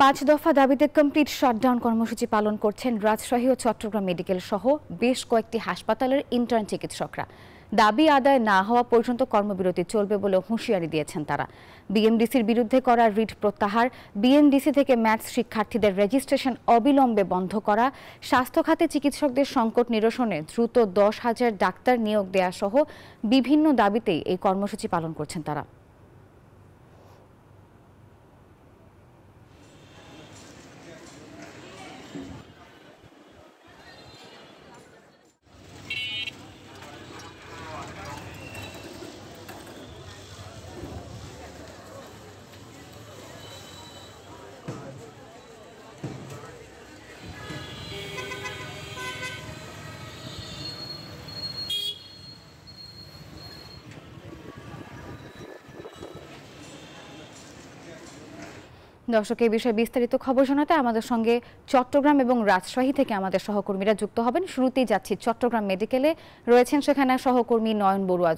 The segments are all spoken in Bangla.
5 দফা দাবিতে কমপ্লিট শাটডাউন কর্মসূচি পালন করছেন রাজশাহী ও চট্টগ্রাম মেডিকেল সহ বেশ কয়েকটি হাসপাতালের ইন্টার্ন চিকিৎসকরা। দাবি আদায় না হওয়া পর্যন্ত কর্মবিরতি চলবে বলে হুঁশিয়ারি দিয়েছেন তারা। বিএমডিসির বিরুদ্ধে করা রিট প্রত্যাহার, বিএমডিসি থেকে ম্যাথস শিক্ষার্থীদের রেজিস্ট্রেশন অবিলম্বে বন্ধ করা, স্বাস্থ্য খাতে চিকিৎসকদের সংকট নিরসনে দ্রুত 10,000 ডাক্তার নিয়োগ দেয়া সহ বিভিন্ন দাবিতেই এই কর্মসূচি পালন করছেন তারা। দর্শক, এই বিষয়ে বিস্তারিত খবর জানাতে আমাদের সঙ্গে চট্টগ্রাম এবং রাজশাহী থেকে আমাদের সহকর্মীরা যুক্ত হবেন। শুরুতেই যাচ্ছি চট্টগ্রাম মেডিকেলে, রয়েছেন সেখানে সহকর্মী নয়ন বড়ুয়া।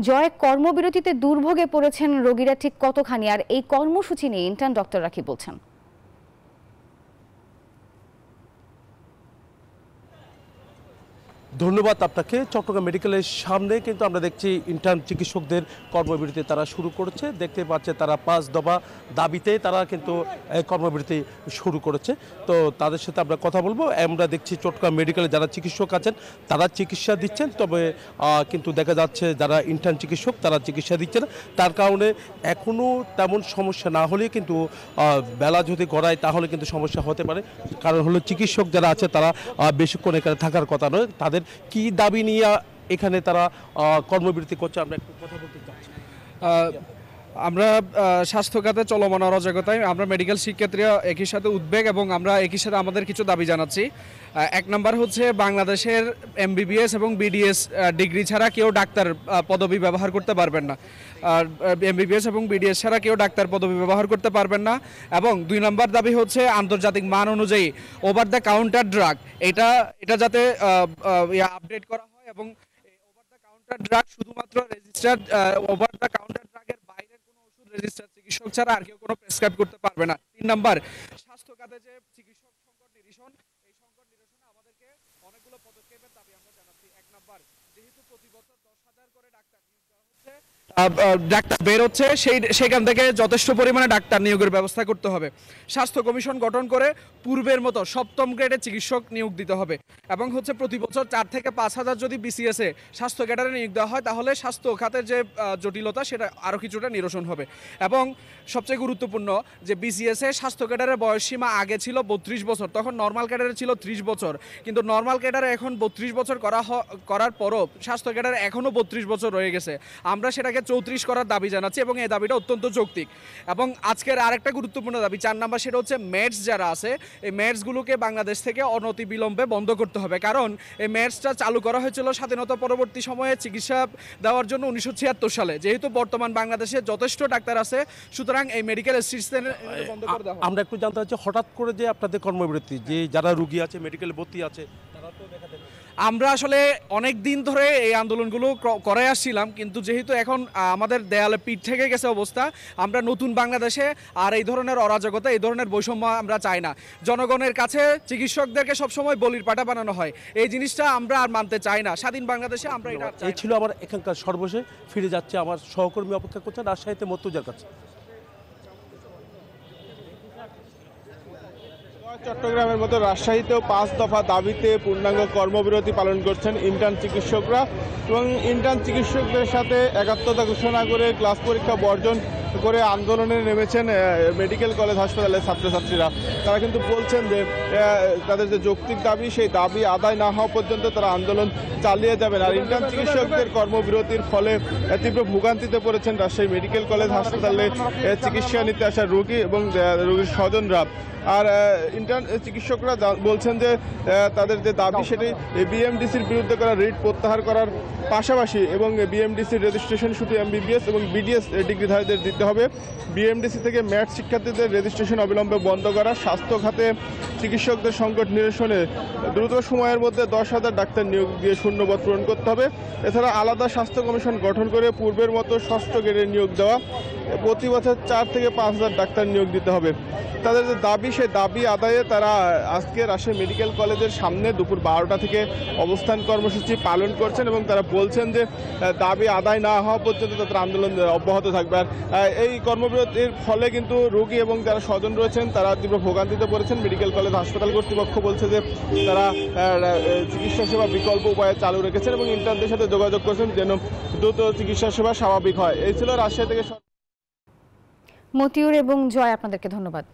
জয়, কর্মবিরতিতে দুর্ভোগে পড়েছেন রোগীরা ঠিক কতখানি, আর এই কর্মসূচি নিয়ে ইন্টার্ন ডক্টররা কি বলছেন? ধন্যবাদ আপনাকে। চট্টগ্রাম মেডিকেলের সামনে কিন্তু আমরা দেখছি ইন্টার্ন চিকিৎসকদের কর্মবিরতি তারা শুরু করেছে। দেখতে পাচ্ছে তারা 5 দফা দাবিতে তারা কিন্তু কর্মবিরতি শুরু করেছে। তো তাদের সাথে আমরা কথা বলবো। আমরা দেখছি চট্টগ্রাম মেডিকেলে যারা চিকিৎসক আছেন তারা চিকিৎসা দিচ্ছেন, তবে কিন্তু দেখা যাচ্ছে যারা ইন্টার্ন চিকিৎসক তারা চিকিৎসা দিচ্ছে না। তার কারণে এখনও তেমন সমস্যা না হলে কিন্তু বেলা যদি গড়ায় তাহলে কিন্তু সমস্যা হতে পারে। কারণ হলো চিকিৎসক যারা আছে তারা বেশিক্ষণ এখানে থাকার কথা নয়। তাদের কি দাবি নিয়ে এখানে তারা কর্মবিরতি করছে আমরা একটু কথা বলতে চাচ্ছি। আমরা স্বাস্থ্য খাতে চলমান অরাজকতায় আমরা মেডিকেল শিক্ষার্থীরা একই সাথে উদ্বেগ এবং আমরা একই সাথে আমাদের কিছু দাবি জানাচ্ছি। 1 নম্বর হচ্ছে বাংলাদেশের এমবিবিএস এবং বিডিএস ডিগ্রি ছাড়া কেউ ডাক্তার পদবি ব্যবহার করতে পারবেন না। আর এমবিবিএস এবং বিডিএস ছাড়া কেউ ডাক্তার পদবি ব্যবহার করতে পারবেন না। এবং 2 নম্বর দাবি হচ্ছে আন্তর্জাতিক মান অনুযায়ী ওভার দ্য কাউন্টার ড্রাগ এটা যাতে আপডেট করা হয় এবং ওভার দ্য কাউন্টার ড্রাগ শুধুমাত্র রেজিস্টার্ড ওভার দ্য কাউন্টার ড্রাগের বাইরের কোনো ওষুধ রেজিস্টার্ড চিকিৎসক ছাড়া আর কেউ কোনো প্রেসক্রাইব করতে পারবে না। 3 নম্বর স্বাস্থ্য খাতে যে চিকিৎসক সংকট নিরসন, এই সংকট নিরসনে আমাদেরকে অনেকগুলো পদক্ষেপের দাবি আমরা জানাচ্ছি। 1 নম্বর, যেহেতু প্রতি বছর 10,000 করে ডাক্তার নিয়োগ দেওয়া হচ্ছে, ডাক্তার বের হচ্ছে, সেখান থেকে যথেষ্ট পরিমাণে ডাক্তার নিয়োগের ব্যবস্থা করতে হবে। স্বাস্থ্য কমিশন গঠন করে পূর্বের মতো 7ম গ্রেডের চিকিৎসক নিয়োগ দিতে হবে এবং হচ্ছে প্রতি বছর 4 থেকে 5,000 যদি বিসিএসে স্বাস্থ্য ক্যাডারে নিয়োগ দেওয়া হয় তাহলে স্বাস্থ্য খাতের যে জটিলতা সেটা আরও কিছুটা নিরসন হবে। এবং সবচেয়ে গুরুত্বপূর্ণ যে বিসিএসে স্বাস্থ্য ক্যাডারের বয়সসীমা আগে ছিল 32 বছর, তখন নর্মাল ক্যাডারে ছিল 30 বছর, কিন্তু নর্মাল ক্যাডারে এখন 32 বছর করার পরও স্বাস্থ্য ক্যাডারে এখনও 32 বছর রয়ে গেছে। আমরা সেটাকে 34 করার দাবি জানাচ্ছি এবং এই দাবিটা অত্যন্ত যৌক্তিক। এবং আজকের আরেকটা গুরুত্বপূর্ণ দাবি 4 নম্বর, সেটা হচ্ছে মেডস যারা আছে এই মেডসগুলোকে বাংলাদেশ থেকে অনতি বিলম্বে বন্ধ করতে হবে। কারণ এই মেডসটা চালু করা হয়েছিল স্বাধীনতা পরবর্তী সময়ে চিকিৎসা দেওয়ার জন্য 1976 সালে। যেহেতু বর্তমান বাংলাদেশে যথেষ্ট ডাক্তার আছে, সুতরাং এই মেডিকেল অ্যাসিস্ট্যান্ট বন্ধ করে দেওয়া হবে। আমরা একটু জানতে চাচ্ছি হঠাৎ করে যে আপনাদের কর্মবিরতি, যে যারা রোগী আছে মেডিকেলে ভর্তি আছে তারা তো দেখা যায় আমরা আসলে অনেক দিন ধরে এই আন্দোলনগুলো করে আসছিলাম, কিন্তু যেহেতু এখন আমাদের দেয়ালে পিঠ থেকে গেছে অবস্থা, আমরা নতুন বাংলাদেশে আর এই ধরনের অরাজকতা, এই ধরনের বৈষম্য আমরা চাই না। জনগণের কাছে চিকিৎসকদেরকে সবসময় বলির পাঠা বানানো হয়, এই জিনিসটা আমরা আর মানতে চাই না। স্বাধীন বাংলাদেশে আমরা এটা এই ছিল আমার এখানকার সর্বশেষ। ফিরে যাচ্ছে আমার সহকর্মী অপেক্ষা করছেন রাজশাহীতে মর্তুজার কাছে। চট্টগ্রামের মতো রাজশাহীতেও 5 দফা দাবিতে পূর্ণাঙ্গ কর্মবিরতি পালন করছেন ইন্টার্ন চিকিৎসকরা এবং ইন্টার্ন চিকিৎসকদের সাথে একাত্মতা ঘোষণা করে ক্লাস পরীক্ষা বর্জন করে আন্দোলনে নেমেছেন মেডিকেল কলেজ হাসপাতালের ছাত্রছাত্রীরা। তারা কিন্তু বলছেন যে তাদের যে যৌক্তিক দাবি সেই দাবি আদায় না হওয়া পর্যন্ত তারা আন্দোলন চালিয়ে যাবেন। আর ইন্টার্ন চিকিৎসকদের কর্মবিরতির ফলে তীব্র ভোগান্তিতে পড়েছেন রাজশাহী মেডিকেল কলেজ হাসপাতালে চিকিৎসা নিতে আসা রোগী এবং রোগীর স্বজনরা। আর ইন্টার্ন চিকিৎসকরা বলছেন যে তাদের যে দাবি সেটি বিএমডিসির বিরুদ্ধে করা রিট প্রত্যাহার করার পাশাপাশি এবং বিএমডিসির রেজিস্ট্রেশন শুধু এমবিবিএস এবং বিডিএস ডিগ্রিধারীদের দিতে হবে। বিএমডিসি থেকে ম্যাথ শিক্ষার্থীদের রেজিস্ট্রেশন অবিলম্বে বন্ধ করা, স্বাস্থ্য খাতে চিকিৎসকদের সংকট নিরসনে দ্রুত সময়ের মধ্যে 10,000 ডাক্তার নিয়োগ দিয়ে শূন্যপদ পূরণ করতে হবে। এছাড়া আলাদা স্বাস্থ্য কমিশন গঠন করে পূর্বের মতো 6ষ্ঠ গ্রেডের নিয়োগ দেওয়া প্রতি বছর 4 থেকে 5,000 ডাক্তার নিয়োগ দিতে হবে। তাদের যে দাবি, সেই দাবি আদায়ে তারা আজকে রাজশাহী মেডিকেল কলেজের সামনে দুপুর 12টা থেকে অবস্থান কর্মসূচি পালন করছেন এবং তারা বলছেন যে দাবি আদায় না হওয়া পর্যন্ত তাদের আন্দোলন অব্যাহত থাকবে। আর এই কর্মবিরতির ফলে কিন্তু রোগী এবং যারা স্বজন রয়েছেন তারা তীব্র ভোগান্তিতে পড়েছেন। মেডিকেল কলেজ হাসপাতাল কর্তৃপক্ষ বলছে যে তারা চিকিৎসা সেবা বিকল্প উপায়ে চালু রেখেছেন এবং ইন্টার্নদের সাথে যোগাযোগ করছেন যেন দ্রুত চিকিৎসা সেবা স্বাভাবিক হয়। এই ছিল রাজশাহী থেকে। মতিউর এবং জয়, আপনাদেরকে ধন্যবাদ।